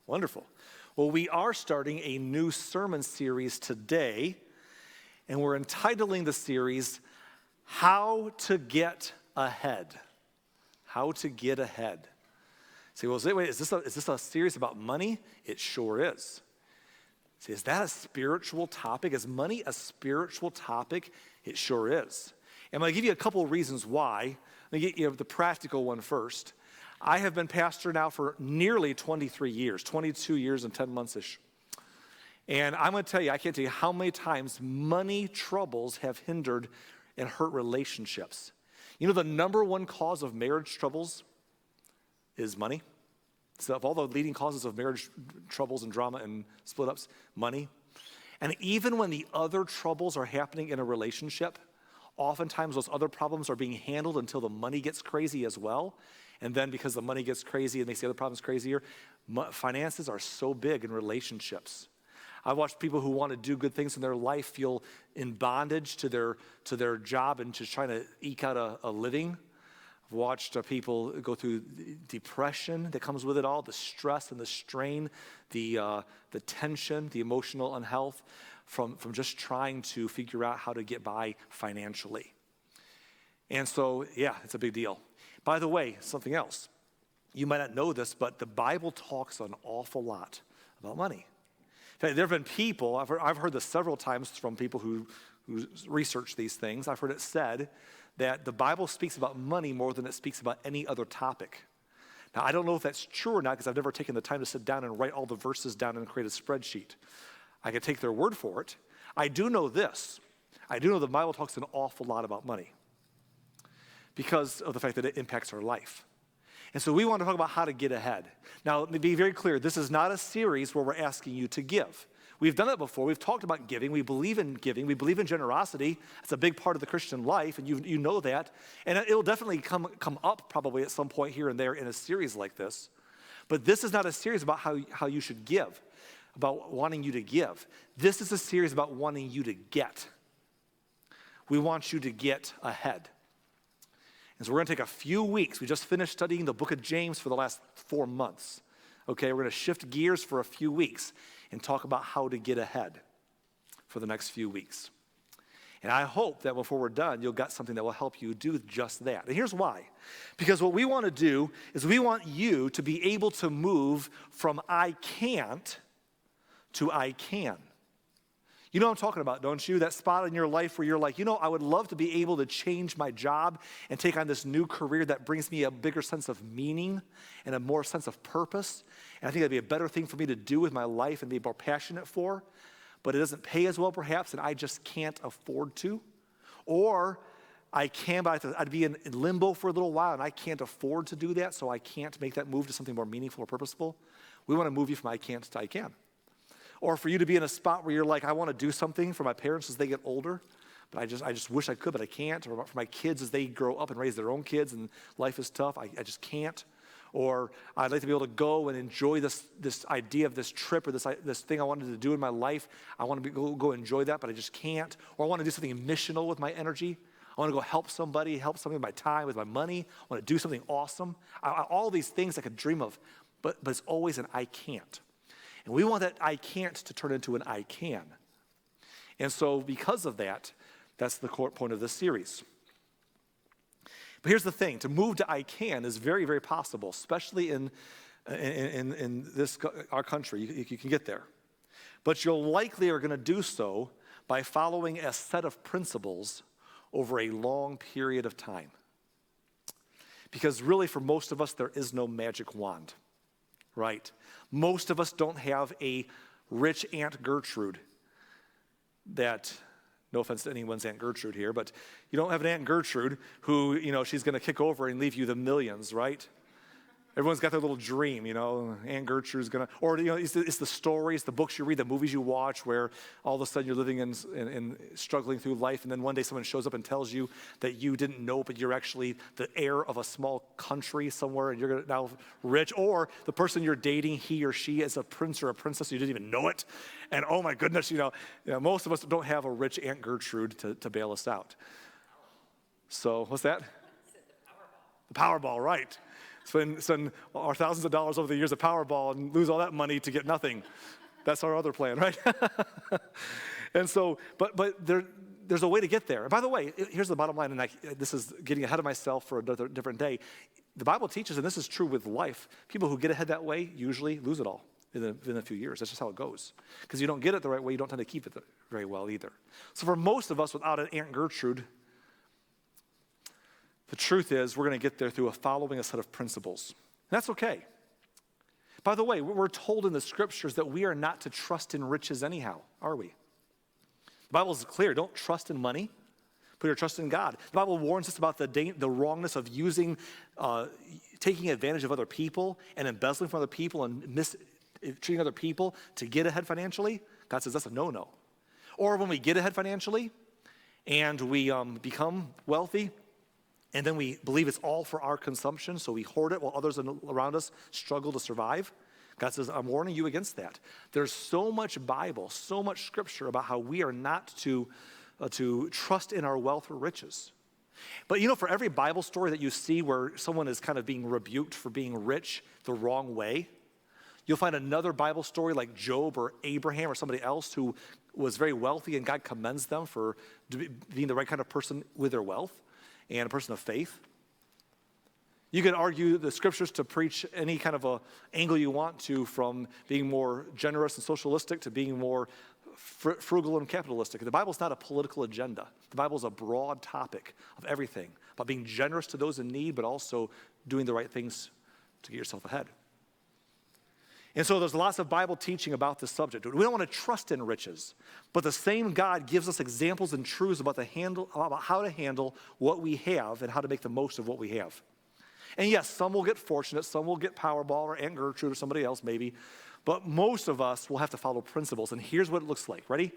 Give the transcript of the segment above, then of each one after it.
Wonderful. Well, we are starting a new sermon series today, and we're entitling the series, How to Get Ahead. How to Get Ahead. See, well, wait, is this a series about money? It sure is. See, is that a spiritual topic? Is money a spiritual topic? It sure is. And I'm going to give you a couple of reasons why. Let me get you the practical one first. I have been pastor now for nearly 23 years, 22 years and 10 months-ish. And I'm going to tell you, I can't tell you how many times money troubles have hindered and hurt relationships. You know, the number one cause of marriage troubles is money. So of all the leading causes of marriage troubles and drama and split-ups, money. And even when the other troubles are happening in a relationship, oftentimes those other problems are being handled until the money gets crazy as well. And then because the money gets crazy and makes the other problems crazier, finances are so big in relationships. I've watched people who want to do good things in their life feel in bondage to their job and just trying to eke out a living. I've watched people go through depression that comes with it all, the stress and the strain, the tension, the emotional unhealth from just trying to figure out how to get by financially. And so, yeah, it's a big deal. By the way, something else. You might not know this, but the Bible talks an awful lot about money. In fact, there have been people, I've heard this several times from people who research these things. I've heard it said that the Bible speaks about money more than it speaks about any other topic. Now, I don't know if that's true or not because I've never taken the time to sit down and write all the verses down and create a spreadsheet. I could take their word for it. I do know this. I do know the Bible talks an awful lot about money because of the fact that it impacts our life. And so we want to talk about how to get ahead. Now, let me be very clear. This is not a series where we're asking you to give. We've done it before. We've talked about giving. We believe in giving. We believe in generosity. It's a big part of the Christian life, and you know that. And it'll definitely come up probably at some point here and there in a series like this. But this is not a series about how you should give, about wanting you to give. This is a series about wanting you to get. We want you to get ahead. And so we're going to take a few weeks. We just finished studying the book of James for the last 4 months. Okay, we're going to shift gears for a few weeks and talk about how to get ahead for the next few weeks. And I hope that before we're done, you'll get something that will help you do just that. And here's why. Because what we want to do is we want you to be able to move from I can't to I can. You know what I'm talking about, don't you? That spot in your life where you're like, you know, I would love to be able to change my job and take on this new career that brings me a bigger sense of meaning and a more sense of purpose. And I think that'd be a better thing for me to do with my life and be more passionate for. But it doesn't pay as well, perhaps, and I just can't afford to. Or I can, but I'd be in limbo for a little while, and I can't afford to do that, so I can't make that move to something more meaningful or purposeful. We want to move you from I can't to I can. Or for you to be in a spot where you're like, I want to do something for my parents as they get older, but I just wish I could, but I can't. Or for my kids as they grow up and raise their own kids and life is tough, I just can't. Or I'd like to be able to go and enjoy this idea of this trip or this thing I wanted to do in my life. I want to go enjoy that, but I just can't. Or I want to do something missional with my energy. I want to go help somebody with my time, with my money. I want to do something awesome. All these things I could dream of, but it's always an I can't. And we want that I can't to turn into an I can. And so because of that, that's the core point of this series. But here's the thing, to move to I can is very, very possible, especially in this our country. You can get there. But you'll likely are going to do so by following a set of principles over a long period of time. Because really for most of us, there is no magic wand. Right? Most of us don't have a rich Aunt Gertrude that, no offense to anyone's Aunt Gertrude here, but you don't have an Aunt Gertrude who, she's going to kick over and leave you the millions, right? Everyone's got their little dream, Aunt Gertrude's going to, or, it's the stories, the books you read, the movies you watch where all of a sudden you're living in struggling through life and then one day someone shows up and tells you that you didn't know, but you're actually the heir of a small country somewhere and you're now rich. Or the person you're dating, he or she is a prince or a princess, you didn't even know it. And oh my goodness, most of us don't have a rich Aunt Gertrude to bail us out. So what's that? The Powerball, right. Spend our thousands of dollars over the years of Powerball and lose all that money to get nothing. That's our other plan, right? And so, but there's a way to get there. And by the way, here's the bottom line, and this is getting ahead of myself for another different day. The Bible teaches, and this is true with life, people who get ahead that way usually lose it all in a few years. That's just how it goes. Because you don't get it the right way, you don't tend to keep it very well either. So for most of us, without an Aunt Gertrude, the truth is we're going to get there through following a set of principles. And that's okay. By the way, we're told in the scriptures that we are not to trust in riches anyhow, are we? The Bible is clear. Don't trust in money. Put your trust in God. The Bible warns us about the wrongness of taking advantage of other people and embezzling from other people and mistreating other people to get ahead financially. God says that's a no-no. Or when we get ahead financially and we become wealthy, and then we believe it's all for our consumption, so we hoard it while others around us struggle to survive. God says, I'm warning you against that. There's so much Bible, so much scripture about how we are not to trust in our wealth or riches. But for every Bible story that you see where someone is kind of being rebuked for being rich the wrong way, you'll find another Bible story like Job or Abraham or somebody else who was very wealthy and God commends them for being the right kind of person with their wealth and a person of faith. You could argue the scriptures to preach any kind of a angle you want to, from being more generous and socialistic to being more frugal and capitalistic. The Bible's not a political agenda. The Bible's a broad topic of everything about being generous to those in need, but also doing the right things to get yourself ahead. And so there's lots of Bible teaching about this subject. We don't want to trust in riches, but the same God gives us examples and truths about how to handle what we have and how to make the most of what we have. And yes, some will get fortunate, some will get Powerball or Aunt Gertrude or somebody else maybe, but most of us will have to follow principles. And here's what it looks like. Ready?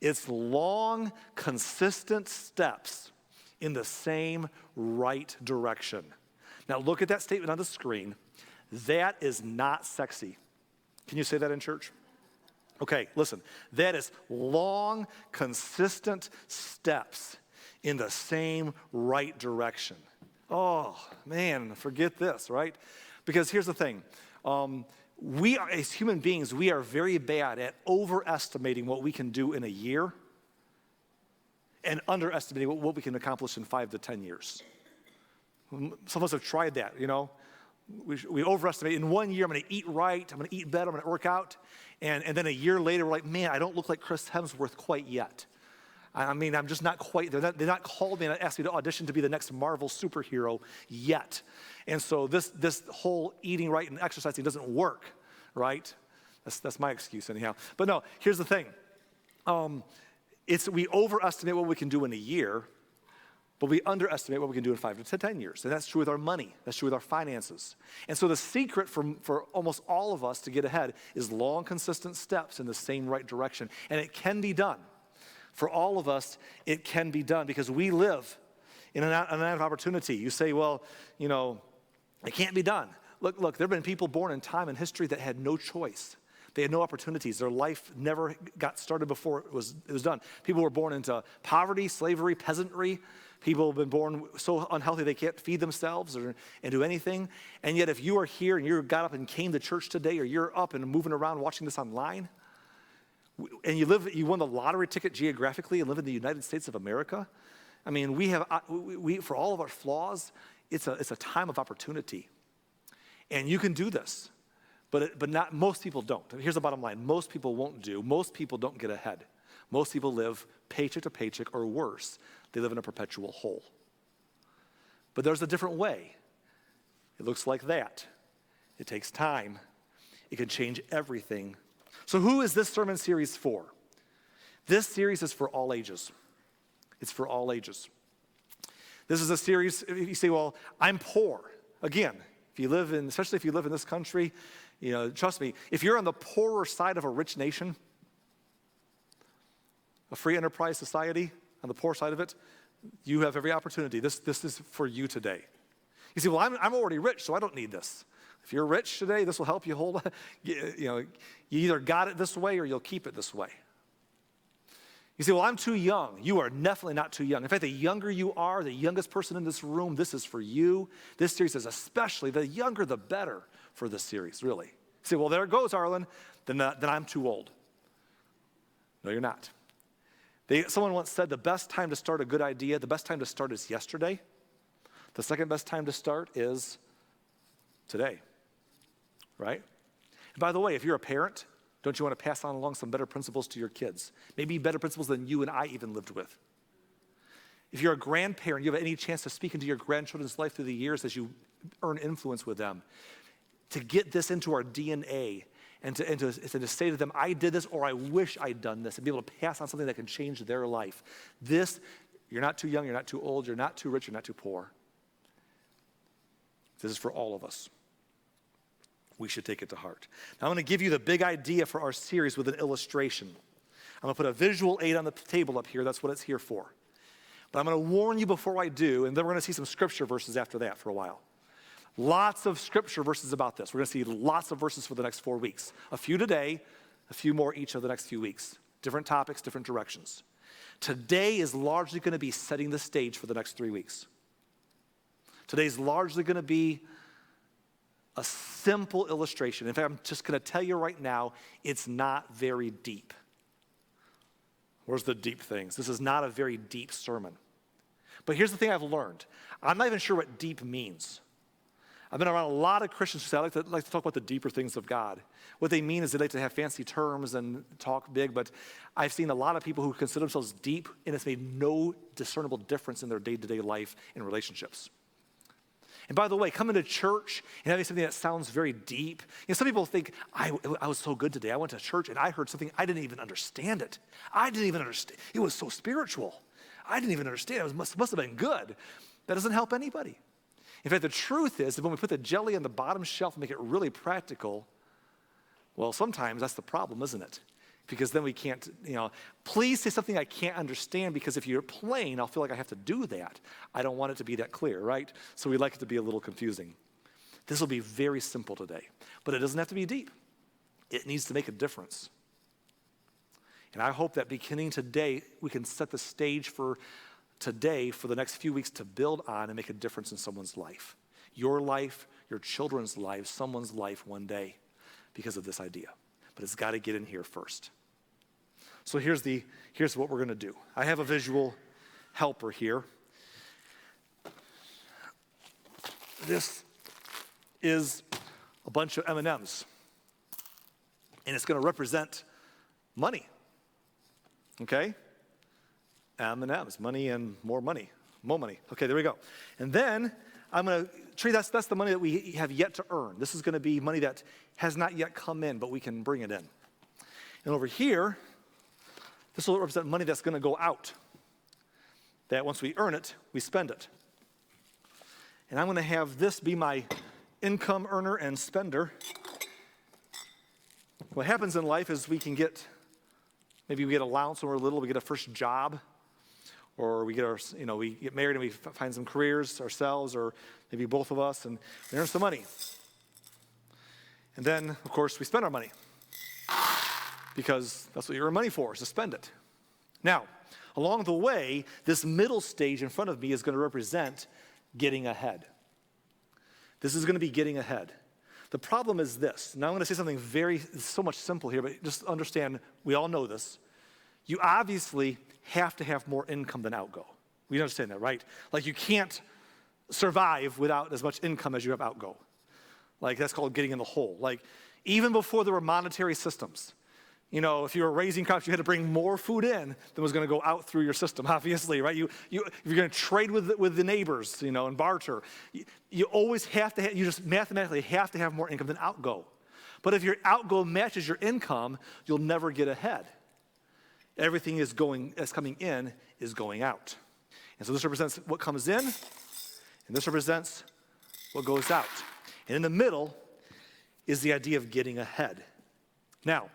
It's long, consistent steps in the same right direction. Now look at that statement on the screen. That is not sexy. Can you say that in church? Okay, listen. That is long, consistent steps in the same right direction. Oh, man, forget this, right? Because here's the thing. We are, as human beings, we are very bad at overestimating what we can do in a year and underestimating what we can accomplish in 5 to 10 years. Some of us have tried that, We overestimate. In 1 year, I'm going to eat right, I'm going to eat better, I'm going to work out. And then a year later, we're like, man, I don't look like Chris Hemsworth quite yet. I mean, I'm just not quite, they're not called me and asked me to audition to be the next Marvel superhero yet. And so this whole eating right and exercising doesn't work, right? That's my excuse anyhow. But no, here's the thing. We overestimate what we can do in a year, but we underestimate what we can do in 5 to 10 years. And that's true with our money. That's true with our finances. And so the secret for almost all of us to get ahead is long, consistent steps in the same right direction. And it can be done. For all of us, it can be done because we live in an opportunity. You say, well, it can't be done. Look, there have been people born in time and history that had no choice. They had no opportunities. Their life never got started before it was done. People were born into poverty, slavery, peasantry. People have been born so unhealthy they can't feed themselves and do anything. And yet if you are here and you got up and came to church today, or you're up and moving around watching this online, and you won the lottery ticket geographically and live in the United States of America, I mean, we for all of our flaws, it's a time of opportunity. And you can do this, but not most people don't. Here's the bottom line. Most people won't do. Most people don't get ahead. Most people live paycheck to paycheck, or worse, they live in a perpetual hole. But there's a different way. It looks like that. It takes time. It can change everything. So who is this sermon series for? This series is for all ages. It's for all ages. This is a series, you say, well, I'm poor. Again, especially if you live in this country, trust me, if you're on the poorer side of a rich nation, a free enterprise society, on the poor side of it, you have every opportunity. This is for you today. You say, well, I'm already rich, so I don't need this. If you're rich today, this will help you hold. You either got it this way or you'll keep it this way. You say, well, I'm too young. You are definitely not too young. In fact, the younger you are, the youngest person in this room, this is for you. This series is especially, the younger the better for this series, really. You say, well, there it goes, Arlen. Then I'm too old. No, you're not. Someone once said the best time to start a good idea, the best time to start is yesterday. The second best time to start is today, right? And by the way, if you're a parent, don't you want to pass on along some better principles to your kids? Maybe better principles than you and I even lived with. If you're a grandparent, you have any chance to speak into your grandchildren's life through the years as you earn influence with them, to get this into our DNA and to say to them, I did this or I wish I'd done this, and be able to pass on something that can change their life. You're not too young, you're not too old, you're not too rich, you're not too poor. This is for all of us. We should take it to heart. Now I'm going to give you the big idea for our series with an illustration. I'm going to put a visual aid on the table up here. That's what it's here for. But I'm going to warn you before I do, and then we're going to see some scripture verses after that for a while. Lots of scripture verses about this. We're going to see lots of verses for the next 4 weeks. A few today, a few more each of the next few weeks. Different topics, different directions. Today is largely going to be setting the stage for the next 3 weeks. Today's largely going to be a simple illustration. In fact, I'm just going to tell you right now, it's not very deep. Where's the deep things? This is not a very deep sermon. But here's the thing I've learned. I'm not even sure what deep means. I've been around a lot of Christians who say, I like to talk about the deeper things of God. What they mean is they like to have fancy terms and talk big, but I've seen a lot of people who consider themselves deep, and it's made no discernible difference in their day-to-day life and relationships. And by the way, coming to church and having something that sounds very deep, some people think, I was so good today. I went to church and I heard something, I didn't even understand it. I didn't even understand. It was so spiritual. I didn't even understand. It must have been good. That doesn't help anybody. In fact, the truth is that when we put the jelly on the bottom shelf and make it really practical, well, sometimes that's the problem, isn't it? Because then we can't, please say something I can't understand, because if you're plain, I'll feel like I have to do that. I don't want it to be that clear, right? So we like it to be a little confusing. This will be very simple today, but it doesn't have to be deep. It needs to make a difference. And I hope that beginning today, we can set the stage for today, for the next few weeks, to build on and make a difference in someone's life. Your life, your children's life, someone's life one day, because of this idea. But it's got to get in here first. So here's what we're going to do. I have a visual helper here. This is a bunch of M&Ms. And it's going to represent money. Okay? M&Ms, money and more money. More money. Okay, there we go. And then I'm going to treat that's the money that we have yet to earn. This is going to be money that has not yet come in, but we can bring it in. And over here, this will represent money that's going to go out. That once we earn it, we spend it. And I'm going to have this be my income earner and spender. What happens in life is maybe we get allowance when we're little, we get a first job, or we get married and we find some careers ourselves, or maybe both of us, and we earn some money. And then, of course, we spend our money, because that's what you earn money for, is to spend it. Now, along the way, this middle stage in front of me is going to represent getting ahead. This is going to be getting ahead. The problem is this. Now I'm going to say something so much simple here, but just understand, we all know this. You obviously have to have more income than outgo. We understand that, right? Like, you can't survive without as much income as you have outgo. Like, that's called getting in the hole. Like, even before there were monetary systems, if you were raising crops, you had to bring more food in than was going to go out through your system, obviously, right? If you're going to trade with the neighbors, and barter, you always you just mathematically have to have more income than outgo. But if your outgo matches your income, you'll never get ahead. Everything that's coming in is going out. And so this represents what comes in, and this represents what goes out. And in the middle is the idea of getting ahead. Now,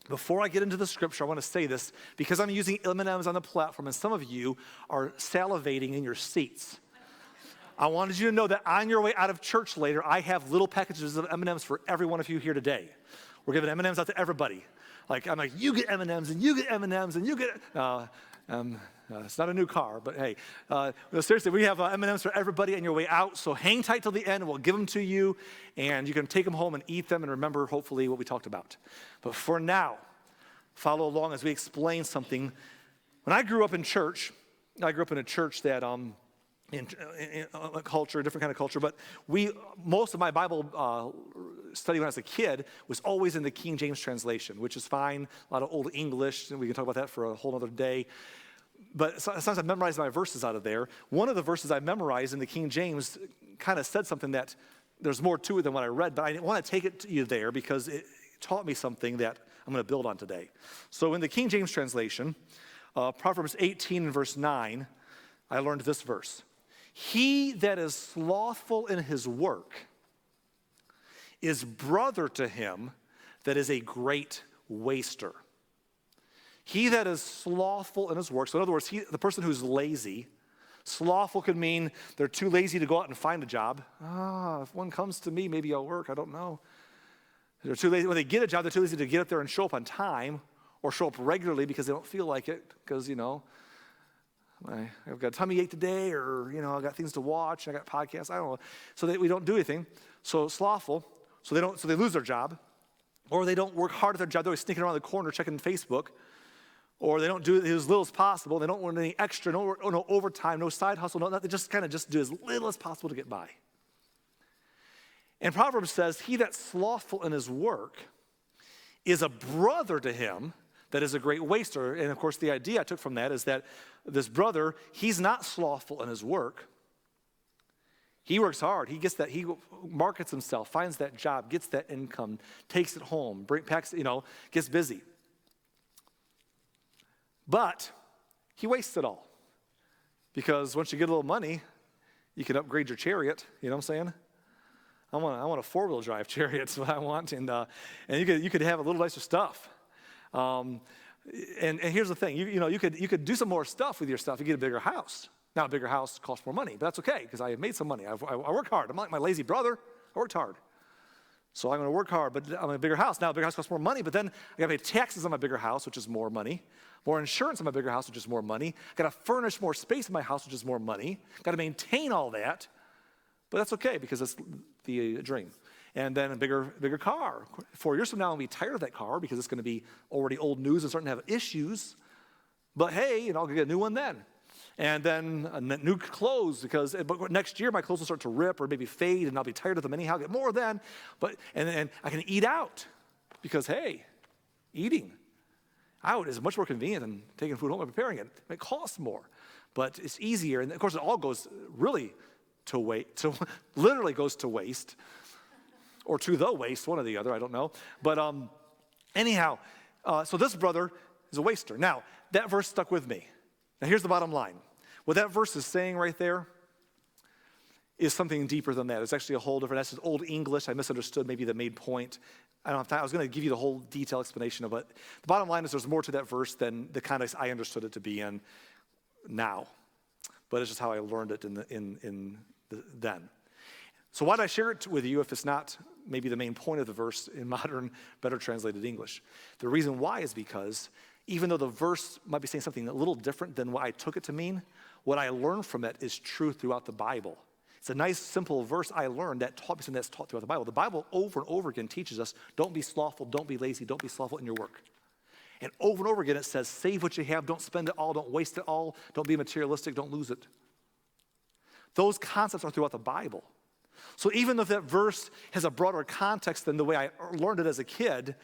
before I get into the scripture, I want to say this, because I'm using M&Ms on the platform, and some of you are salivating in your seats. I wanted you to know that on your way out of church later, I have little packages of M&Ms for every one of you here today. We're giving M&Ms out to everybody. Like, I'm like, you get M&Ms, and you get M&Ms, and you get, it's not a new car, but hey, seriously, we have M&Ms for everybody on your way out, so hang tight till the end, and we'll give them to you, and you can take them home and eat them and remember, hopefully, what we talked about. But for now, follow along as we explain something. When I grew up in church, I grew up in a church that, in a culture, a different kind of culture, but most of my Bible study when I was a kid was always in the King James translation, which is fine, a lot of Old English, and we can talk about that for a whole other day. But sometimes I memorized my verses out of there. One of the verses I memorized in the King James kind of said something that there's more to it than what I read, but I didn't want to take it to you there because it taught me something that I'm going to build on today. So in the King James translation, Proverbs 18 and verse 9, I learned this verse. He that is slothful in his work is brother to him that is a great waster. He that is slothful in his work, so in other words, the person who's lazy, slothful could mean they're too lazy to go out and find a job. If one comes to me, maybe I'll work, I don't know. They're too lazy. When they get a job, they're too lazy to get up there and show up on time or show up regularly because they don't feel like it because, I've got a tummy ache today or, I've got things to watch, I got podcasts, I don't know. So we don't do anything. So slothful, so they lose their job, or they don't work hard at their job, they're always sneaking around the corner checking Facebook, or they don't do it as little as possible, they don't want any extra, no overtime, no side hustle, they just kind of just do as little as possible to get by. And Proverbs says, he that's slothful in his work is a brother to him that is a great waster. And of course, the idea I took from that is that this brother, he's not slothful in his work. He works hard. He markets himself, finds that job, gets that income, takes it home, gets busy. But he wastes it all. Because once you get a little money, you can upgrade your chariot, you know what I'm saying? I want a four-wheel drive chariot, that's what I want, and you could have a little nicer stuff. And here's the thing, you could do some more stuff with your stuff. You get a bigger house. Now a bigger house costs more money, but that's okay because I have made some money. I work hard. I'm not like my lazy brother. I worked hard. So I'm going to work hard, but I'm in a bigger house. Now a bigger house costs more money, but then I got to pay taxes on my bigger house, which is more money. More insurance on my bigger house, which is more money. Got to furnish more space in my house, which is more money. Got to maintain all that. But that's okay because it's the dream. And then a bigger car. 4 years from now, I'll be tired of that car because it's going to be already old news and starting to have issues. But hey, I'll get a new one then. And then new clothes but next year my clothes will start to rip or maybe fade and I'll be tired of them anyhow. I'll get more then. And I can eat out because, hey, eating out is much more convenient than taking food home and preparing it. It costs more, but it's easier. And of course, it all goes really literally goes to waste. Or to the waste, one or the other, I don't know. But anyhow, so this brother is a waster. Now, that verse stuck with me. Now, here's the bottom line. What that verse is saying right there is something deeper than that. It's actually a whole different, that's Old English. I misunderstood maybe the main point. I don't have time. I was going to give you the whole detailed explanation of it. The bottom line is there's more to that verse than the context I understood it to be in now. But it's just how I learned it then. So why did I share it with you if it's not maybe the main point of the verse in modern, better translated English? The reason why is because even though the verse might be saying something a little different than what I took it to mean, what I learned from it is true throughout the Bible. It's a nice, simple verse I learned that taught me something that's taught throughout the Bible. The Bible over and over again teaches us, don't be slothful, don't be lazy, don't be slothful in your work. And over and over again it says, save what you have, don't spend it all, don't waste it all, don't be materialistic, don't lose it. Those concepts are throughout the Bible. So even though that verse has a broader context than the way I learned it as a kid,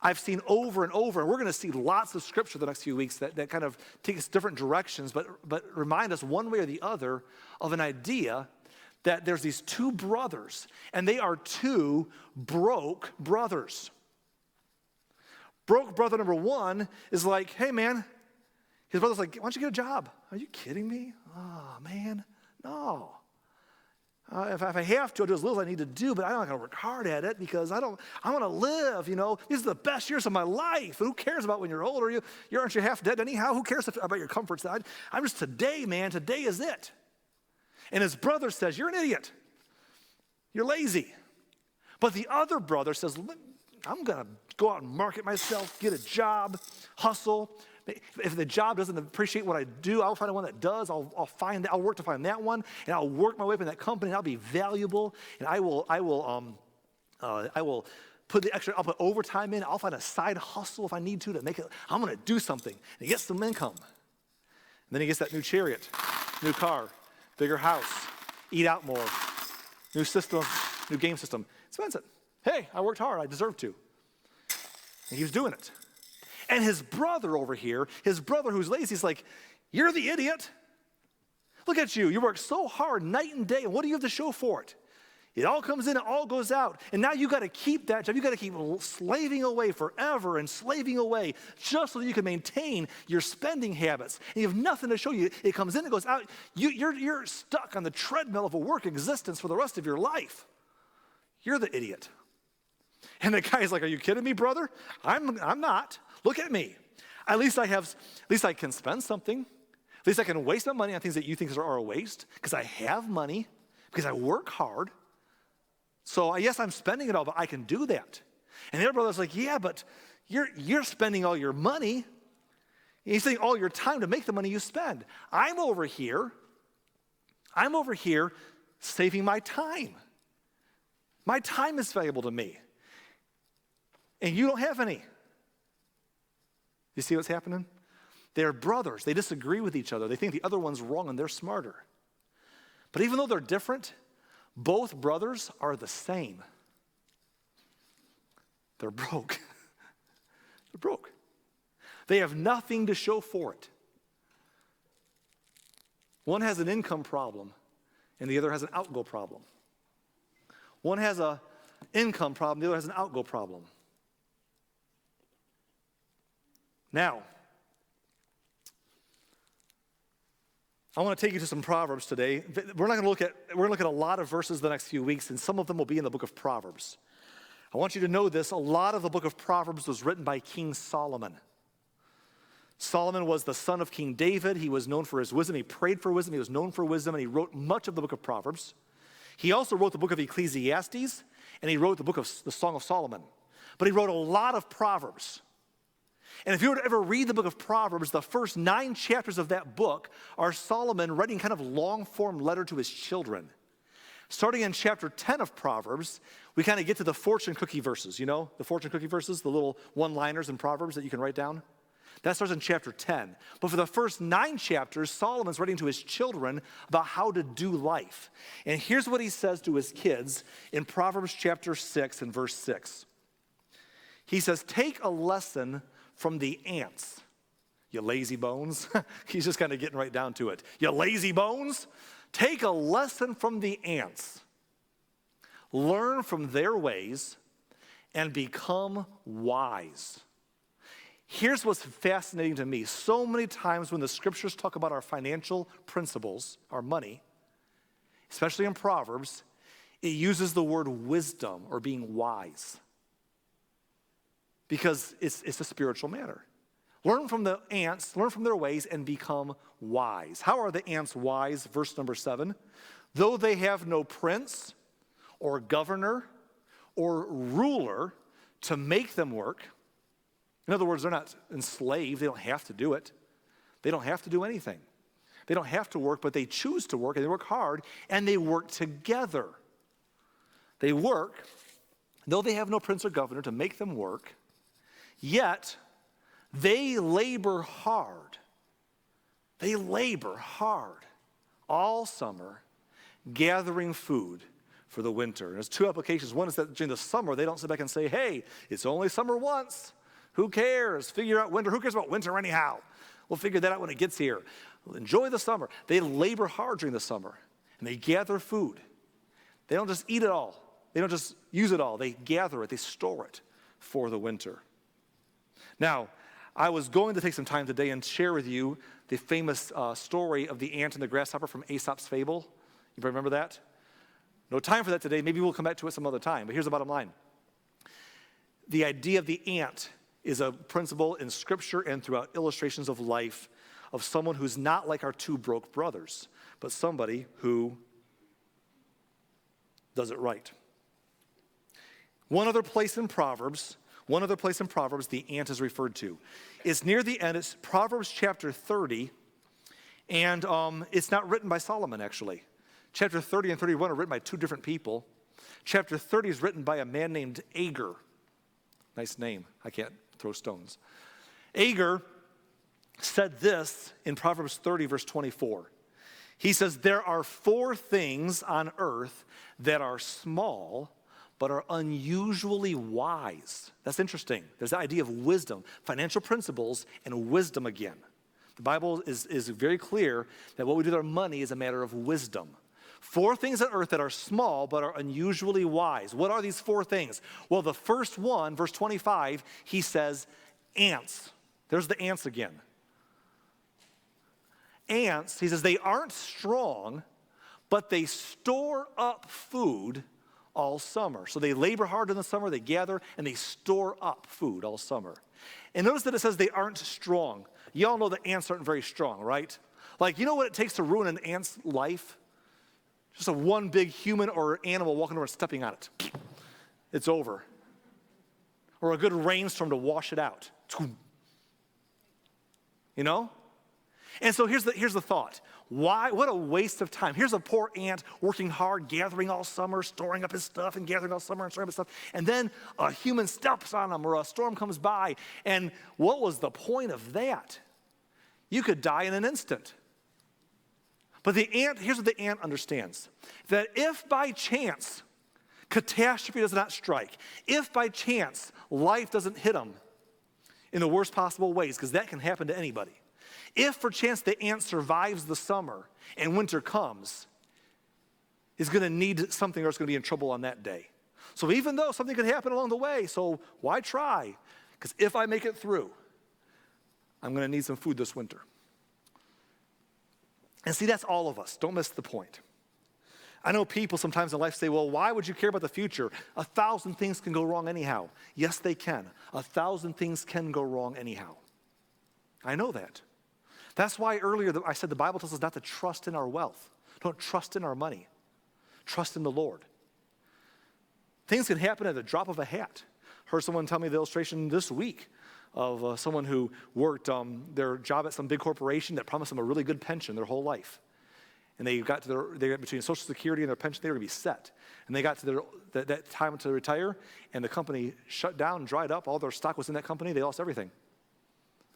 I've seen over and over, and we're going to see lots of scripture the next few weeks that kind of take us different directions, but remind us one way or the other of an idea that there's these two brothers, and they are two broke brothers. Broke brother number one is like, hey man, his brother's like, why don't you get a job? Are you kidding me? Oh man, no. If I have to, I'll do as little as I need to do, but I'm not going to work hard at it because I want to live, These are the best years of my life. Who cares about when you're older? Aren't you half dead anyhow? Who cares about your comforts? I'm just today, man. Today is it. And his brother says, you're an idiot. You're lazy. But the other brother says, I'm going to go out and market myself, get a job, hustle. If the job doesn't appreciate what I do, I'll find one that does. I'll work to find that one, and I'll work my way up in that company, and I'll be valuable, and I will put the extra, I'll put overtime in. I'll find a side hustle if I need to make it. I'm going to do something. And he gets some income. And then he gets that new chariot, new car, bigger house, eat out more, new system, new game system. Spends it. Hey, I worked hard. I deserve to. And he was doing it. And his brother over here, his brother who's lazy, is like, you're the idiot. Look at you. You work so hard night and day. And what do you have to show for it? It all comes in, it all goes out. And now you got to keep that job. You got to keep slaving away forever and slaving away just so that you can maintain your spending habits. And you have nothing to show you. It comes in, it goes out. You're stuck on the treadmill of a work existence for the rest of your life. You're the idiot. And the guy's like, are you kidding me, brother? I'm not. Look at me. At least I can spend something. At least I can waste my money on things that you think are a waste because I have money, because I work hard. So yes, I'm spending it all, but I can do that. And the other brother's like, yeah, but you're spending all your money. You're spending all your time to make the money you spend. I'm over here saving my time. My time is valuable to me. And you don't have any. You see what's happening? They're brothers. They disagree with each other. They think the other one's wrong and they're smarter. But even though they're different, both brothers are the same. They're broke. They're broke. They have nothing to show for it. One has an income problem and the other has an outgo problem. One has an income problem, the other has an outgo problem. Now, I want to take you to some Proverbs today. We're going to look at a lot of verses the next few weeks, and some of them will be in the book of Proverbs. I want you to know this. A lot of the book of Proverbs was written by King Solomon. Solomon was the son of King David. He was known for his wisdom. He prayed for wisdom. He was known for wisdom, and he wrote much of the book of Proverbs. He also wrote the book of Ecclesiastes, and he wrote the book of the Song of Solomon. But he wrote a lot of Proverbs. And if you were to ever read the book of Proverbs, the first 9 chapters of that book are Solomon writing kind of long-form letter to his children. Starting in chapter 10 of Proverbs, we kind of get to the fortune cookie verses. You know, the fortune cookie verses, the little one-liners in Proverbs that you can write down. That starts in chapter 10. But for the first 9 chapters, Solomon's writing to his children about how to do life. And here's what he says to his kids in Proverbs chapter 6 and verse 6. He says, take a lesson from the ants, you lazy bones. He's just kind of getting right down to it. You lazy bones, take a lesson from the ants. Learn from their ways and become wise. Here's what's fascinating to me. So many times when the scriptures talk about our financial principles, our money, especially in Proverbs, it uses the word wisdom or being wise. Because it's a spiritual matter. Learn from the ants, learn from their ways, and become wise. How are the ants wise? Verse number 7. Though they have no prince or governor or ruler to make them work. In other words, they're not enslaved. They don't have to do it. They don't have to do anything. They don't have to work, but they choose to work, and they work hard, and they work together. They work, though they have no prince or governor to make them work, yet they labor hard. They labor hard all summer, gathering food for the winter. And there's 2 applications. One is that during the summer, they don't sit back and say, hey, it's only summer once. Who cares? Figure out winter. Who cares about winter anyhow? We'll figure that out when it gets here. Enjoy the summer. They labor hard during the summer, and they gather food. They don't just eat it all. They don't just use it all. They gather it. They store it for the winter. Now, I was going to take some time today and share with you the famous story of the ant and the grasshopper from Aesop's fable. You remember that? No time for that today. Maybe we'll come back to it some other time. But here's the bottom line. The idea of the ant is a principle in Scripture and throughout illustrations of life of someone who's not like our 2 broke brothers, but somebody who does it right. One other place in Proverbs, the ant is referred to. It's near the end. It's Proverbs chapter 30, and it's not written by Solomon, actually. Chapter 30 and 31 are written by two different people. Chapter 30 is written by a man named Agur. Nice name. I can't throw stones. Agur said this in Proverbs 30, verse 24. He says, there are 4 things on earth that are small, but are unusually wise. That's interesting. There's the idea of wisdom, financial principles, and wisdom again. The Bible is very clear that what we do with our money is a matter of wisdom. 4 things on earth that are small, but are unusually wise. What are these 4 things? Well, the first one, verse 25, he says, ants. There's the ants again. Ants, he says, they aren't strong, but they store up food all summer. So they labor hard in the summer, they gather, and they store up food all summer. And notice that it says they aren't strong. You all know that ants aren't very strong, right? Like, you know what it takes to ruin an ant's life? Just one big human or animal walking over and stepping on it. It's over. Or a good rainstorm to wash it out. You know? And so here's the thought. Why? What a waste of time. Here's a poor ant working hard, gathering all summer, storing up his stuff, and gathering all summer and storing up his stuff. And then a human steps on him, or a storm comes by. And what was the point of that? You could die in an instant. But the ant, here's what the ant understands. That if by chance catastrophe does not strike, if by chance life doesn't hit him in the worst possible ways, because that can happen to anybody. If, for chance, the ant survives the summer and winter comes, he's going to need something or it's going to be in trouble on that day. So even though something could happen along the way, so why try? Because if I make it through, I'm going to need some food this winter. And see, that's all of us. Don't miss the point. I know people sometimes in life say, well, why would you care about the future? 1,000 things can go wrong anyhow. Yes, they can. 1,000 things can go wrong anyhow. I know that. That's why earlier I said the Bible tells us not to trust in our wealth. Don't trust in our money. Trust in the Lord. Things can happen at the drop of a hat. Heard someone tell me the illustration this week of someone who worked their job at some big corporation that promised them a really good pension their whole life. And they got between Social Security and their pension, they were going to be set. And they got to that time to retire, and the company shut down, dried up. All their stock was in that company. They lost everything.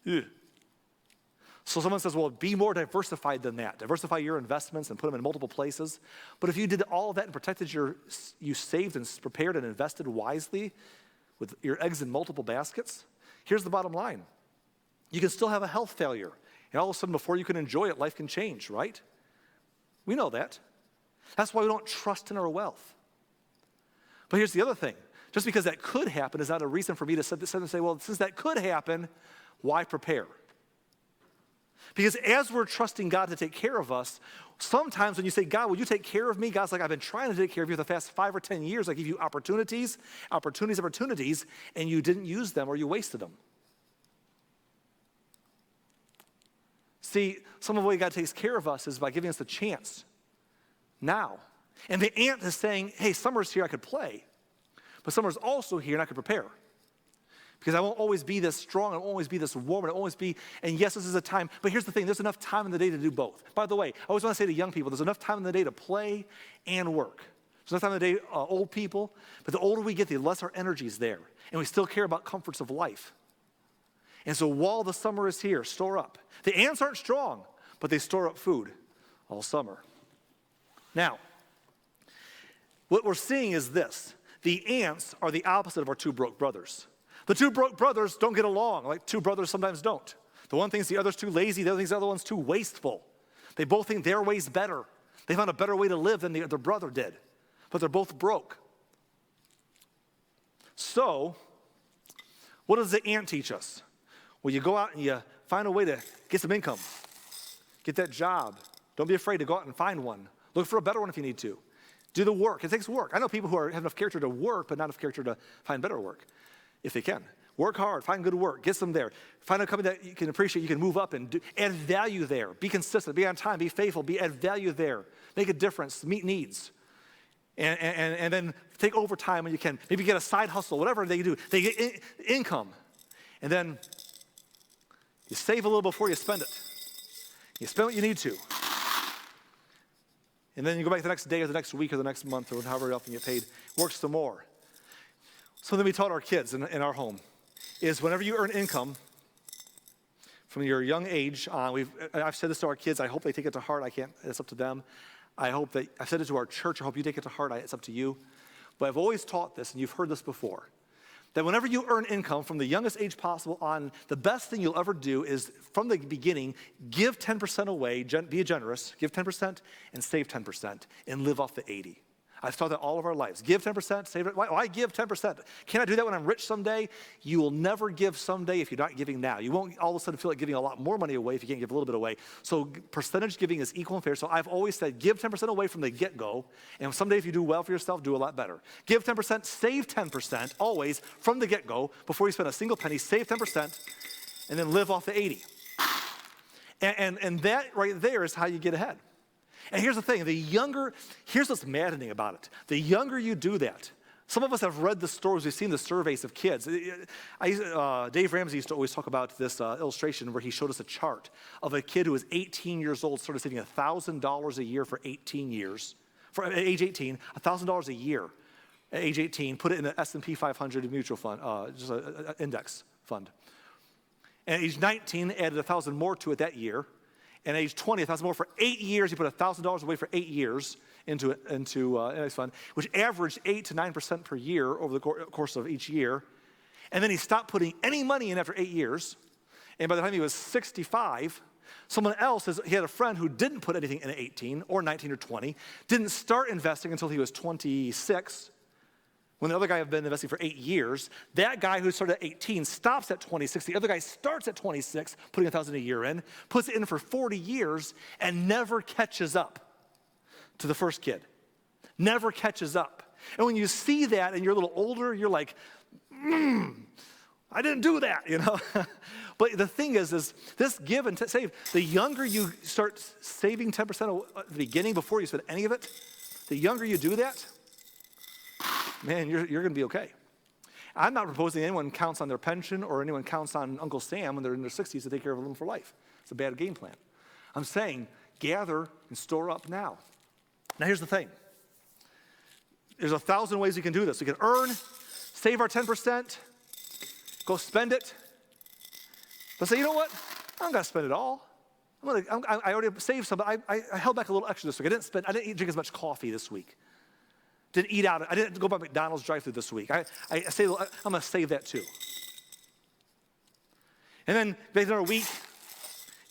Ugh. So someone says, well, be more diversified than that. Diversify your investments and put them in multiple places. But if you did all of that and protected you saved and prepared and invested wisely with your eggs in multiple baskets, here's the bottom line. You can still have a health failure. And all of a sudden, before you can enjoy it, life can change, right? We know that. That's why we don't trust in our wealth. But here's the other thing. Just because that could happen is not a reason for me to sit and say, well, since that could happen, why prepare? Because as we're trusting God to take care of us, sometimes when you say, God, will you take care of me? God's like, I've been trying to take care of you for the past 5 or 10 years. I give you opportunities, and you didn't use them or you wasted them. See, some of the way God takes care of us is by giving us the chance now. And the ant is saying, hey, summer's here, I could play. But summer's also here and I could prepare. Because I won't always be this strong, I won't always be this warm, and I won't always be, and yes, this is a time, but here's the thing, there's enough time in the day to do both. By the way, I always want to say to young people, there's enough time in the day to play and work. There's enough time in the day, old people, but the older we get, the less our energy is there, and we still care about comforts of life. And so while the summer is here, store up. The ants aren't strong, but they store up food all summer. Now, what we're seeing is this. The ants are the opposite of our 2 broke brothers. The 2 broke brothers don't get along, like 2 brothers sometimes don't. The one thinks the other's too lazy, the other thinks the other one's too wasteful. They both think their way's better. They found a better way to live than their brother did, but they're both broke. So, what does the ant teach us? Well, you go out and you find a way to get some income, get that job. Don't be afraid to go out and find one. Look for a better one if you need to. Do the work. It takes work. I know people who have enough character to work, but not enough character to find better work. If they can. Work hard, find good work, get some there. Find a company that you can appreciate, you can move up and add value there. Be consistent, be on time, be faithful, add value there. Make a difference, meet needs. And then take overtime when you can. Maybe get a side hustle, whatever they do. They get income. And then you save a little before you spend it. You spend what you need to. And then you go back the next day or the next week or the next month or however often you get paid, work some more. Something we taught our kids in our home is whenever you earn income from your young age on, I've said this to our kids, I hope they take it to heart. It's up to them. I've said it to our church, I hope you take it to heart. It's up to you. But I've always taught this, and you've heard this before, that whenever you earn income from the youngest age possible on, the best thing you'll ever do is, from the beginning, give 10% away, be generous, give 10% and save 10% and live off the 80. I've taught that all of our lives. Give 10%, save it. Why give 10%? Can I do that when I'm rich someday? You will never give someday if you're not giving now. You won't all of a sudden feel like giving a lot more money away if you can't give a little bit away. So percentage giving is equal and fair. So I've always said give 10% away from the get-go, and someday if you do well for yourself, do a lot better. Give 10%, save 10%, always from the get-go. Before you spend a single penny, save 10%, and then live off the 80. And that right there is how you get ahead. And here's the thing, here's what's maddening about it. The younger you do that, some of us have read the stories, we've seen the surveys of kids. Dave Ramsey used to always talk about this illustration where he showed us a chart of a kid who was 18 years old, started saving $1,000 a year for 18 years. For age 18, $1,000 a year at age 18, put it in an S&P 500 mutual fund, just an index fund. And at age 19, added $1,000 more to it that year. And at age 20, $1,000 more for 8 years. He put $1,000 away for 8 years into an index fund, which averaged 8 to 9% per year over the course of each year. And then he stopped putting any money in after 8 years. And by the time he was 65, someone else, he had a friend who didn't put anything in at 18 or 19 or 20, didn't start investing until he was 26. When the other guy had been investing for 8 years, that guy who started at 18 stops at 26. The other guy starts at 26, putting $1,000 a year in, puts it in for 40 years, and never catches up to the first kid. Never catches up. And when you see that and you're a little older, you're like, I didn't do that, you know? But the thing is this give and save, the younger you start saving 10% at the beginning before you spend any of it, the younger you do that, man, you're going to be okay. I'm not proposing anyone counts on their pension or anyone counts on Uncle Sam when they're in their 60s to take care of them for life. It's a bad game plan. I'm saying gather and store up now. Now here's the thing. There's 1,000 ways we can do this. We can earn, save our 10%, go spend it. But say, you know what? I'm going to spend it all. I already saved some, but I held back a little extra this week. I didn't drink as much coffee this week. Didn't eat out. I didn't go by McDonald's drive-thru this week. I say I'm going to save that too. And then based on our week,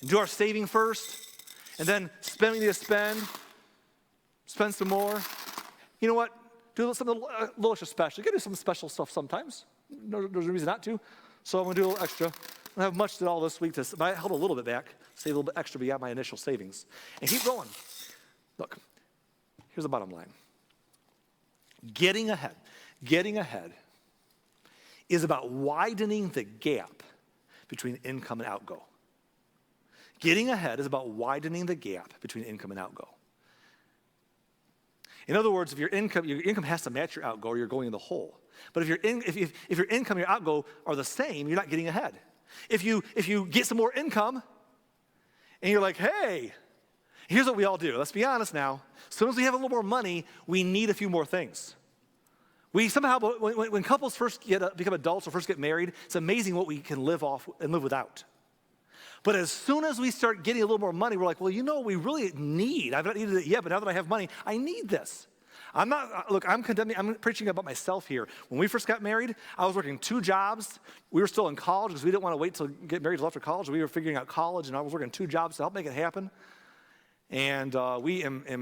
do our saving first, and then spend what we need to spend some more. You know what? Do something a little extra special. You got to do some special stuff sometimes. There's no reason not to. So I'm going to do a little extra. I don't have much at all this week, but I held a little bit back, save a little bit extra beyond my initial savings, and keep going. Look, here's the bottom line. Getting ahead is about widening the gap between income and outgo. Getting ahead is about widening the gap between income and outgo. In other words, if your income has to match your outgo or you're going in the hole. But if your income and your outgo are the same, you're not getting ahead. If you get some more income and you're like, hey, here's what we all do. Let's be honest now. As soon as we have a little more money, we need a few more things. We somehow, when couples first become adults or first get married, it's amazing what we can live off and live without. But as soon as we start getting a little more money, we're like, well, you know, we really need. I've not needed it yet, but now that I have money, I need this. I'm preaching about myself here. When we first got married, I was working 2 jobs. We were still in college because we didn't want to wait till get married till after college. We were figuring out college, and I was working 2 jobs to help make it happen. And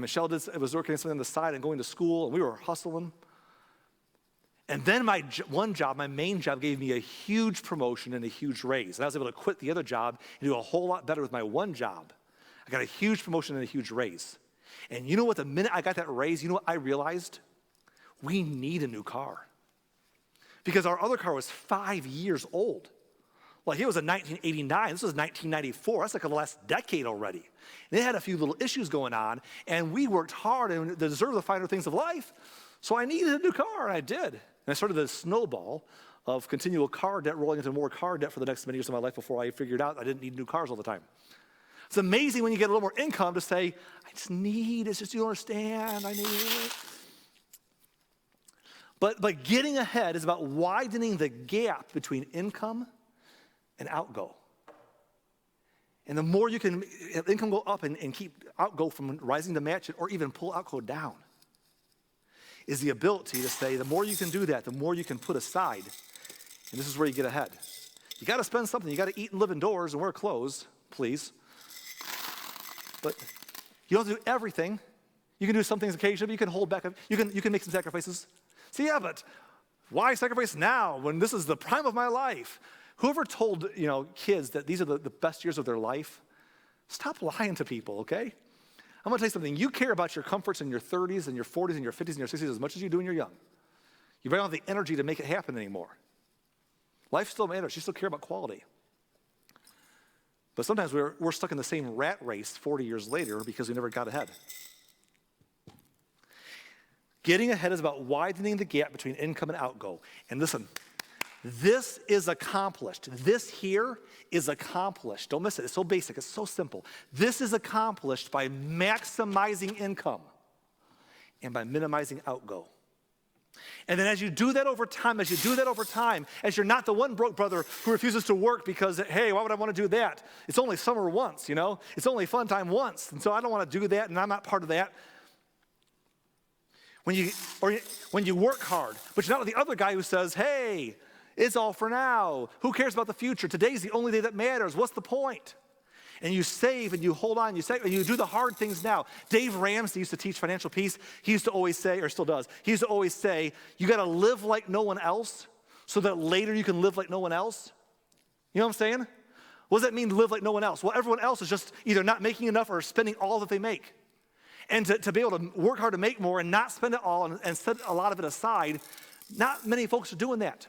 Michelle was working something on the side and going to school, and we were hustling. And then my main job, gave me a huge promotion and a huge raise. And I was able to quit the other job and do a whole lot better with my one job. I got a huge promotion and a huge raise. And you know what? The minute I got that raise, you know what I realized? We need a new car. Because our other car was 5 years old. Like, it was a 1989. This was 1994. That's like the last decade already. And it had a few little issues going on, and we worked hard and deserved the finer things of life. So I needed a new car, and I did. And I started this snowball of continual car debt rolling into more car debt for the next many years of my life before I figured out I didn't need new cars all the time. It's amazing when you get a little more income to say, I just need, it's just you don't understand, I need it. But getting ahead is about widening the gap between income and outgo. And the more you can, income go up and keep outgo from rising to match it or even pull outgo down, is the ability to say the more you can do that, the more you can put aside. And this is where you get ahead. You got to spend something. You got to eat and live indoors and wear clothes, please. But you don't have to do everything. You can do some things occasionally, but you can hold back. You can make some sacrifices. See, yeah, but why sacrifice now when this is the prime of my life? Whoever told kids that these are the best years of their life, stop lying to people, okay? I'm going to tell you something. You care about your comforts in your 30s and your 40s and your 50s and your 60s as much as you do when you're young. You don't have the energy to make it happen anymore. Life still matters. You still care about quality. But sometimes we're stuck in the same rat race 40 years later because we never got ahead. Getting ahead is about widening the gap between income and outgo. And listen, this is accomplished. This here is accomplished. Don't miss it. It's so basic. It's so simple. This is accomplished by maximizing income and by minimizing outgo. And then as you do that over time, as you're not the one broke brother who refuses to work because, hey, why would I want to do that? It's only summer once, It's only fun time once, and so I don't want to do that, and I'm not part of that. When you work hard, but you're not like the other guy who says, hey, it's all for now. Who cares about the future? Today's the only day that matters. What's the point? And you save and you hold on, you save, and you do the hard things now. Dave Ramsey used to teach financial peace. He used to always say, or still does, he used to always say, you got to live like no one else so that later you can live like no one else. You know what I'm saying? What does that mean to live like no one else? Well, everyone else is just either not making enough or spending all that they make. And to be able to work hard to make more and not spend it all and set a lot of it aside, not many folks are doing that.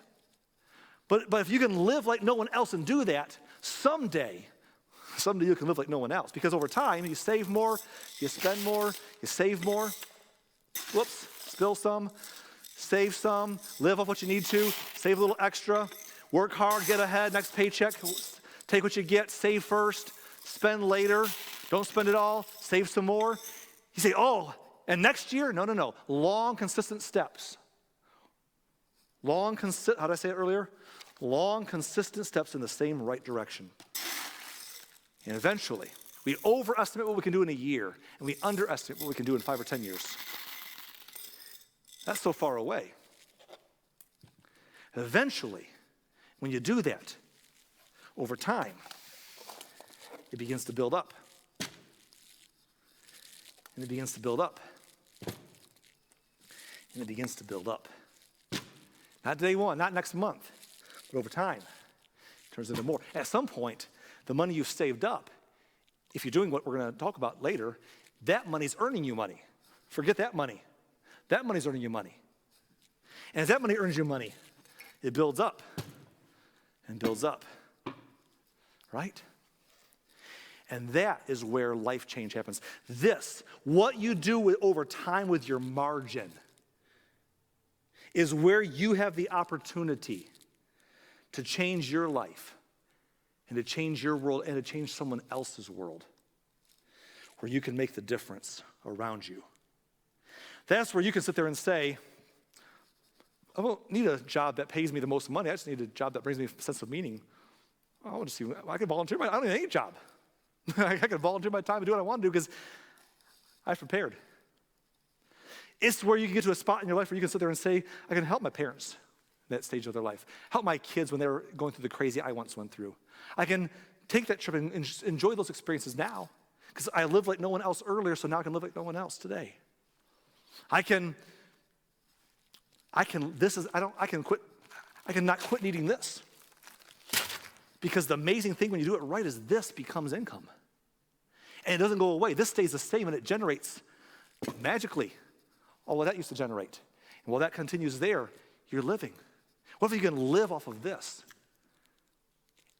But if you can live like no one else and do that, someday you can live like no one else. Because over time, you save more, you spend more, you save more. Whoops, spill some, save some, live off what you need to, save a little extra, work hard, get ahead, next paycheck, take what you get, save first, spend later, don't spend it all, save some more. You say, oh, and next year? No. Long, consistent steps. How did I say it earlier? Long, consistent steps in the same right direction. And eventually, we overestimate what we can do in a year, and we underestimate what we can do in 5 or 10 years. That's so far away. Eventually, when you do that, over time, it begins to build up. And it begins to build up. And it begins to build up. Not day one, not next month, but over time, it turns into more. At some point, the money you've saved up, if you're doing what we're going to talk about later, that money's earning you money. Forget that money. That money's earning you money. And as that money earns you money, it builds up and builds up, right? And that is where life change happens. What you do over time with your margin, is where you have the opportunity to change your life and to change your world and to change someone else's world, where you can make the difference around you. That's where you can sit there and say, I don't need a job that pays me the most money. I just need a job that brings me a sense of meaning. I want to see, I can volunteer. I don't need any job. I can volunteer my time to do what I want to do because I've prepared. It's where you can get to a spot in your life where you can sit there and say, I can help my parents in that stage of their life. Help my kids when they were going through the crazy I once went through. I can take that trip and just enjoy those experiences now because I lived like no one else earlier, so now I can live like no one else today. I can not quit needing this. Because the amazing thing when you do it right is this becomes income. And it doesn't go away. This stays the same and it generates magically all what that used to generate. And while that continues there, you're living. What if you can live off of this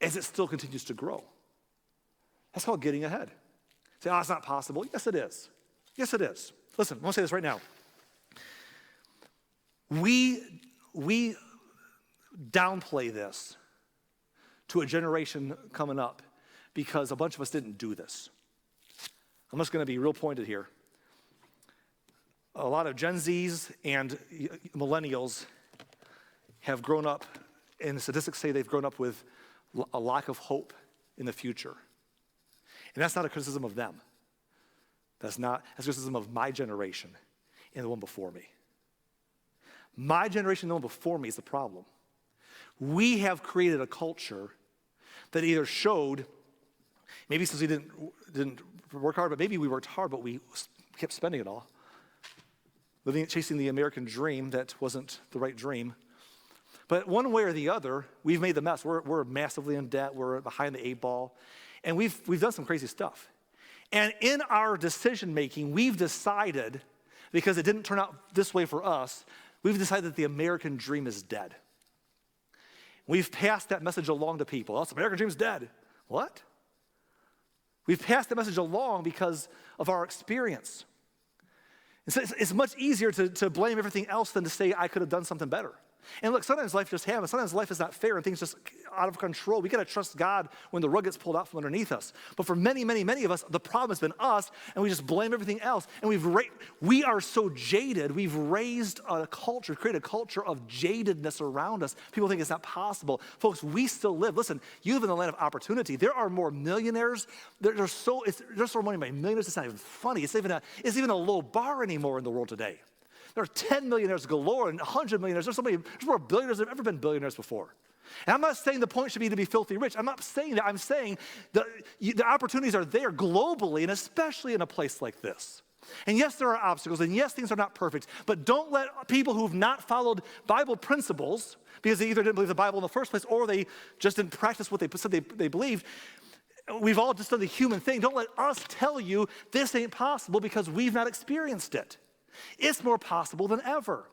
as it still continues to grow? That's called getting ahead. Say, it's not possible. Yes, it is. Yes, it is. Listen, I want to say this right now. We downplay this to a generation coming up because a bunch of us didn't do this. I'm just going to be real pointed here. A lot of Gen Zs and millennials have grown up, and the statistics say they've grown up with a lack of hope in the future. And that's not a criticism of them. That's a criticism of my generation and the one before me. My generation and the one before me is the problem. We have created a culture that either showed, maybe since we didn't work hard, but maybe we worked hard, but we kept spending it all. Chasing the American dream that wasn't the right dream. But one way or the other, we've made the mess. We're massively in debt. We're behind the 8 ball. And we've done some crazy stuff. And in our decision making, we've decided, because it didn't turn out this way for us, we've decided that the American dream is dead. We've passed that message along to people. Oh, the American dream's dead. What? We've passed the message along because of our experience. It's much easier to blame everything else than to say, I could have done something better. And look, sometimes life just happens. Sometimes life is not fair and things just out of control. We got to trust God when the rug gets pulled out from underneath us. But for many, many, many of us, the problem has been us, and we just blame everything else. And we are so jaded. We've raised a culture, created a culture of jadedness around us. People think it's not possible. Folks, we still live. Listen, you live in the land of opportunity. There are more millionaires. There's so much money by millionaires. It's not even funny. It's even a low bar anymore in the world today. There are 10 millionaires galore and 100 millionaires. There's more billionaires than have ever been billionaires before. And I'm not saying the point should be to be filthy rich. I'm not saying that. I'm saying the opportunities are there globally and especially in a place like this. And yes, there are obstacles, and yes, things are not perfect, but don't let people who've not followed Bible principles, because they either didn't believe the Bible in the first place or they just didn't practice what they said they believed. We've all just done the human thing. Don't let us tell you this ain't possible because we've not experienced it. It's more possible than ever.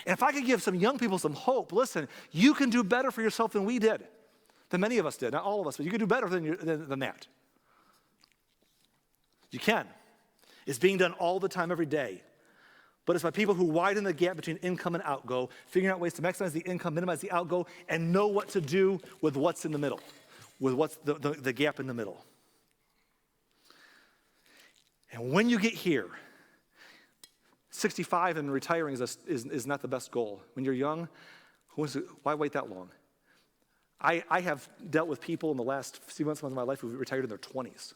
And if I could give some young people some hope, listen, you can do better for yourself than we did, than many of us did, not all of us, but you can do better than that. You can. It's being done all the time, every day. But it's by people who widen the gap between income and outgo, figuring out ways to maximize the income, minimize the outgo, and know what to do with what's in the middle, with what's the gap in the middle. And when you get here, 65 and retiring is not the best goal. When you're young, why wait that long? I have dealt with people in the last few months of my life who retired in their 20s.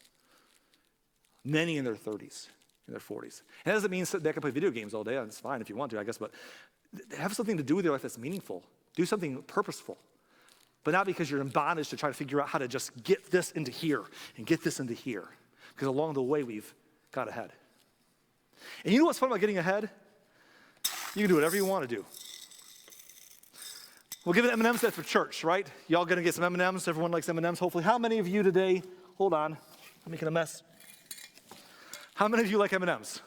Many in their 30s, in their 40s. And that doesn't mean sit back and play video games all day. It's fine if you want to, I guess, but have something to do with your life that's meaningful. Do something purposeful. But not because you're in bondage to try to figure out how to just get this into here and get this into here. Because along the way, we've got ahead. And you know what's fun about getting ahead? You can do whatever you want to do. We'll give it M&M's for church, right? Y'all gonna get some M&M's? Everyone likes M&M's, hopefully. How many of you today, hold on, I'm making a mess. How many of you like M&M's?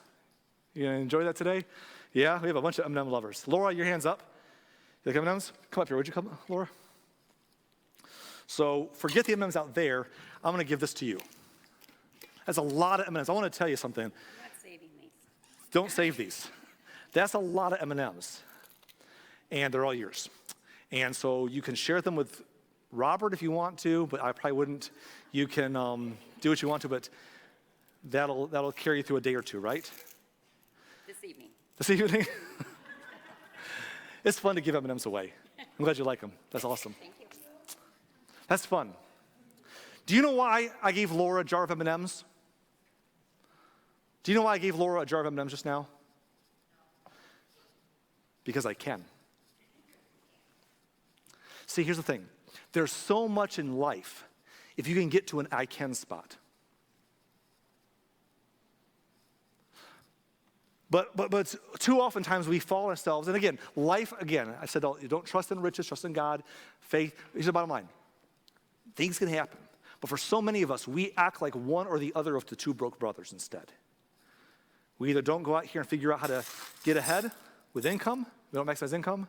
You gonna enjoy that today? Yeah, we have a bunch of M&M lovers. Laura, your hand's up. You like M&M's? Come up here, would you come, Laura? So forget the M&M's out there. I'm gonna give this to you. That's a lot of M&M's. I wanna tell you something. Don't save these. That's a lot of M&Ms, and they're all yours. And so you can share them with Robert if you want to, but I probably wouldn't. You can do what you want to, but that'll carry you through a day or two, right? This evening. This evening? It's fun to give M&Ms away. I'm glad you like them. That's awesome. Thank you. That's fun. Do you know why I gave Laura a jar of M&Ms? Do you know why I gave Laura a jar of M&Ms just now? Because I can. See, here's the thing. There's so much in life if you can get to an I can spot. But too often times we fall ourselves, and again, life, again, I said, don't trust in riches, trust in God, faith. Here's the bottom line. Things can happen. But for so many of us, we act like one or the other of the two broke brothers instead. We either don't go out here and figure out how to get ahead with income, we don't maximize income,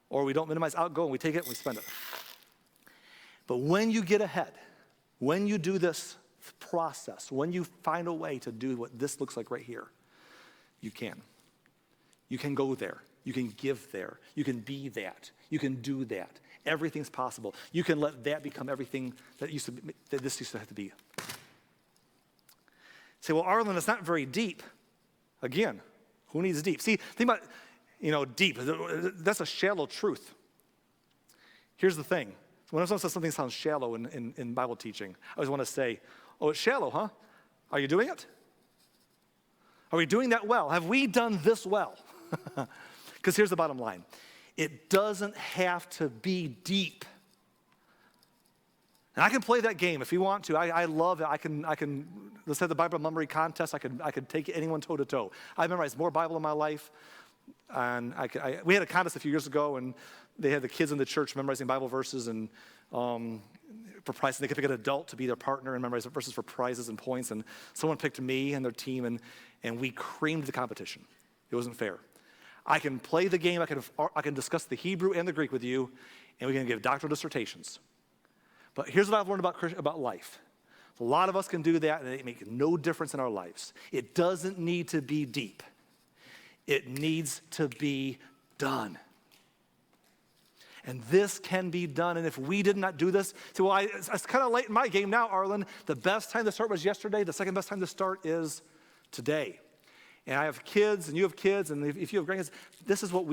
or we don't minimize outgo and we take it and we spend it. But when you get ahead, when you do this process, when you find a way to do what this looks like right here, you can. You can go there. You can give there. You can be that. You can do that. Everything's possible. You can let that become everything that this used to have to be. Say, well, Arlen, it's not very deep. Again, who needs deep? See, think about, deep. That's a shallow truth. Here's the thing. When someone says something sounds shallow in Bible teaching, I always want to say, oh, it's shallow, huh? Are you doing it? Are we doing that well? Have we done this well? Because here's the bottom line. It doesn't have to be deep. And I can play that game if you want to. I love it. I can. Let's have the Bible memory contest. I could take anyone toe to toe. I memorized more Bible in my life. And we had a contest a few years ago, and they had the kids in the church memorizing Bible verses and for prizes. They could pick an adult to be their partner and memorize verses for prizes and points. And someone picked me and their team, and we creamed the competition. It wasn't fair. I can play the game. I can discuss the Hebrew and the Greek with you, and we can give doctoral dissertations. But here's what I've learned about life. A lot of us can do that, and it makes no difference in our lives. It doesn't need to be deep. It needs to be done. And this can be done. And if we did not do this, it's kind of late in my game now, Arlen. The best time to start was yesterday. The second best time to start is today. And I have kids, and you have kids, and if you have grandkids, this is what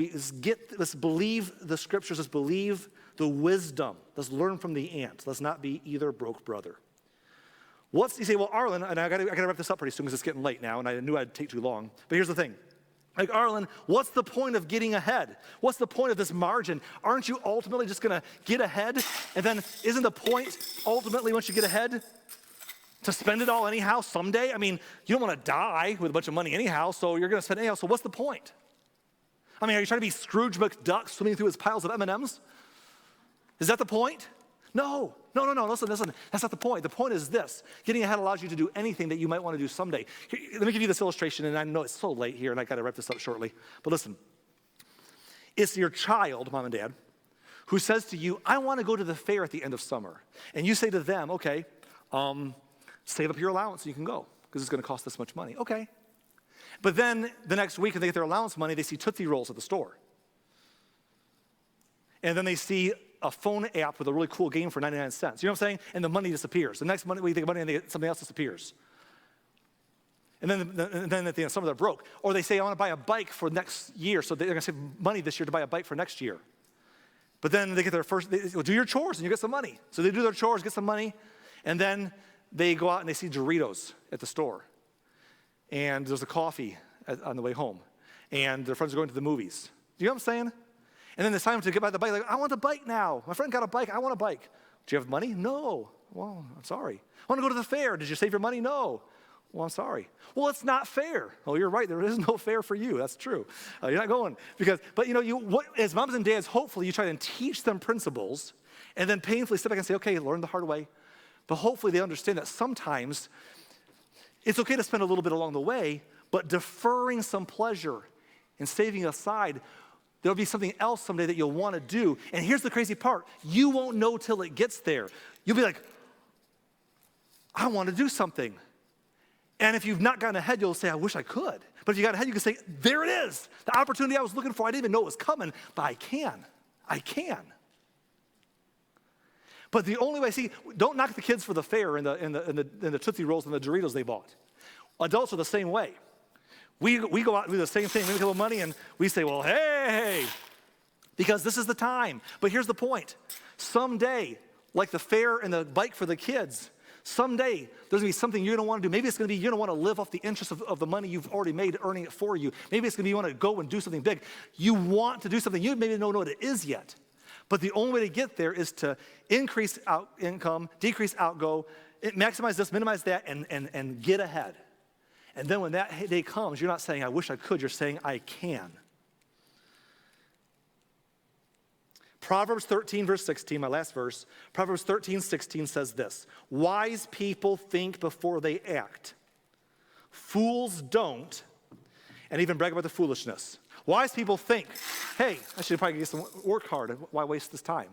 let's believe the scriptures. Let's believe the wisdom. Let's learn from the ant. Let's not be either broke brother. You say, well, Arlen, and I got to wrap this up pretty soon because it's getting late now, and I knew I'd take too long. But here's the thing. Like, Arlen, what's the point of getting ahead? What's the point of this margin? Aren't you ultimately just going to get ahead? And then isn't the point ultimately once you get ahead to spend it all anyhow someday? I mean, you don't want to die with a bunch of money anyhow, so you're going to spend it anyhow. So what's the point? I mean, are you trying to be Scrooge McDuck swimming through his piles of M&Ms? Is that the point? No. Listen. That's not the point. The point is this. Getting ahead allows you to do anything that you might want to do someday. Let me give you this illustration, and I know it's so late here, and I got to wrap this up shortly. But listen. It's your child, mom and dad, who says to you, I want to go to the fair at the end of summer. And you say to them, okay, save up your allowance so you can go, because it's going to cost this much money. Okay. But then the next week, when they get their allowance money, they see Tootsie Rolls at the store. And then they see a phone app with a really cool game for 99 cents. You know what I'm saying? And the money disappears. The next money, we think money and something else disappears. And then at the end, some of them are broke. Or they say, I want to buy a bike for next year. So they're going to save money this year to buy a bike for next year. But then they get their do your chores and you get some money. So they do their chores, get some money. And then they go out and they see Doritos at the store. And there's a coffee on the way home. And their friends are going to the movies. Do you know what I'm saying? And then it's time to get by the bike. Like, I want a bike now. My friend got a bike. I want a bike. Do you have money? No. Well, I'm sorry. I want to go to the fair. Did you save your money? No. Well, I'm sorry. Well, it's not fair. Oh, you're right. There is no fair for you. That's true. You're not going. But as moms and dads, hopefully you try to teach them principles and then painfully step back and say, okay, learn the hard way. But hopefully they understand that sometimes it's okay to spend a little bit along the way, but deferring some pleasure and saving aside, there'll be something else someday that you'll want to do. And here's the crazy part. You won't know till it gets there. You'll be like, I want to do something. And if you've not gotten ahead, you'll say, I wish I could. But if you got ahead, you can say, there it is. The opportunity I was looking for, I didn't even know it was coming, but I can. But the only way, don't knock the kids for the fair and the Tootsie Rolls and the Doritos they bought. Adults are the same way. We go out and do the same thing. We make a little money and we say, well, hey, because this is the time. But here's the point. Someday, like the fair and the bike for the kids, someday there's going to be something you're going to want to do. Maybe it's going to be you're going to want to live off the interest of the money you've already made earning it for you. Maybe it's going to be you want to go and do something big. You want to do something. You maybe don't know what it is yet. But the only way to get there is to increase income, decrease outgo, maximize this, minimize that, and get ahead. And then when that day comes, you're not saying, I wish I could. You're saying, I can. Proverbs 13, verse 16, my last verse. Proverbs 13, 16 says this. Wise people think before they act. Fools don't, and even brag about their foolishness. Wise people think, hey, I should probably work hard. Why waste this time?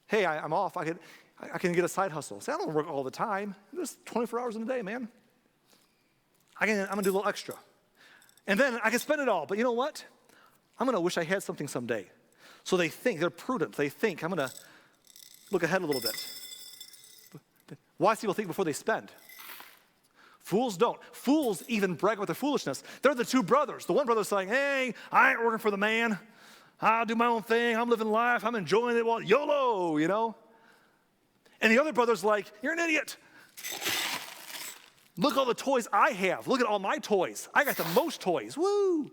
Hey, I'm off. I can get a side hustle. Say, I don't work all the time. There's 24 hours in a day, man. I'm going to do a little extra. And then I can spend it all. But you know what? I'm going to wish I had something someday. So they think, they're prudent. They think, I'm going to look ahead a little bit. Wise people think before they spend. Fools don't. Fools even brag about their foolishness. They're the two brothers. The one brother's saying, hey, I ain't working for the man. I'll do my own thing. I'm living life. I'm enjoying it. Well, YOLO, you know? And the other brother's like, you're an idiot. Look at all the toys I have. Look at all my toys. I got the most toys. Woo!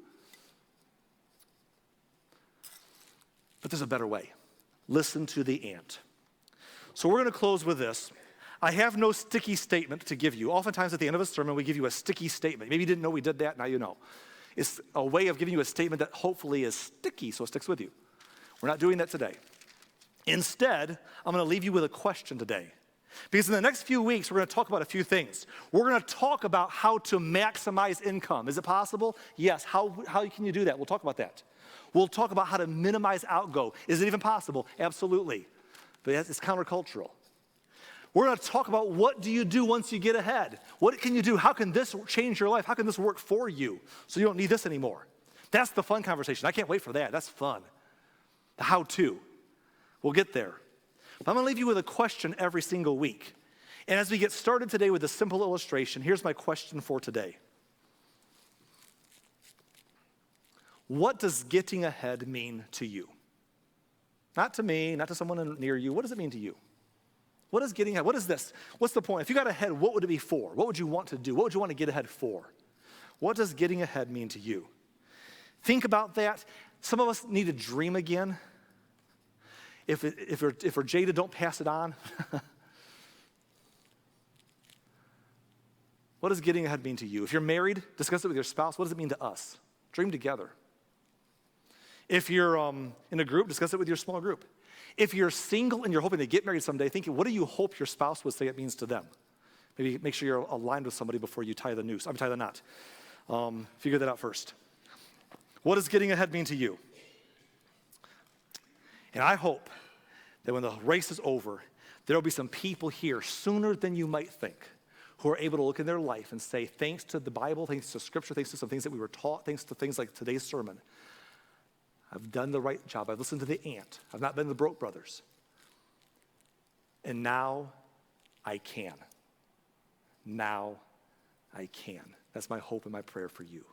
But there's a better way. Listen to the ant. So we're going to close with this. I have no sticky statement to give you. Oftentimes at the end of a sermon, we give you a sticky statement. Maybe you didn't know we did that, now you know. It's a way of giving you a statement that hopefully is sticky, so it sticks with you. We're not doing that today. Instead, I'm going to leave you with a question today. Because in the next few weeks, we're going to talk about a few things. We're going to talk about how to maximize income. Is it possible? Yes. How can you do that? We'll talk about that. We'll talk about how to minimize outgo. Is it even possible? Absolutely. But it's countercultural. We're going to talk about what do you do once you get ahead? What can you do? How can this change your life? How can this work for you so you don't need this anymore? That's the fun conversation. I can't wait for that. That's fun. The how-to. We'll get there. But I'm going to leave you with a question every single week. And as we get started today with a simple illustration, here's my question for today. What does getting ahead mean to you? Not to me, not to someone near you. What does it mean to you? What is getting ahead? What is this? What's the point? If you got ahead, what would it be for? What would you want to do? What would you want to get ahead for? What does getting ahead mean to you? Think about that. Some of us need to dream again. If we're jaded, don't pass it on. What does getting ahead mean to you? If you're married, discuss it with your spouse. What does it mean to us? Dream together. If you're in a group, discuss it with your small group. If you're single and you're hoping to get married someday, think, what do you hope your spouse would say it means to them? Maybe make sure you're aligned with somebody before you tie the noose. Tie the knot. Figure that out first. What does getting ahead mean to you? And I hope that when the race is over, there will be some people here sooner than you might think who are able to look in their life and say, thanks to the Bible, thanks to Scripture, thanks to some things that we were taught, thanks to things like today's sermon, I've done the right job. I've listened to the ant. I've not been the broke brothers. And now I can. Now I can. That's my hope and my prayer for you.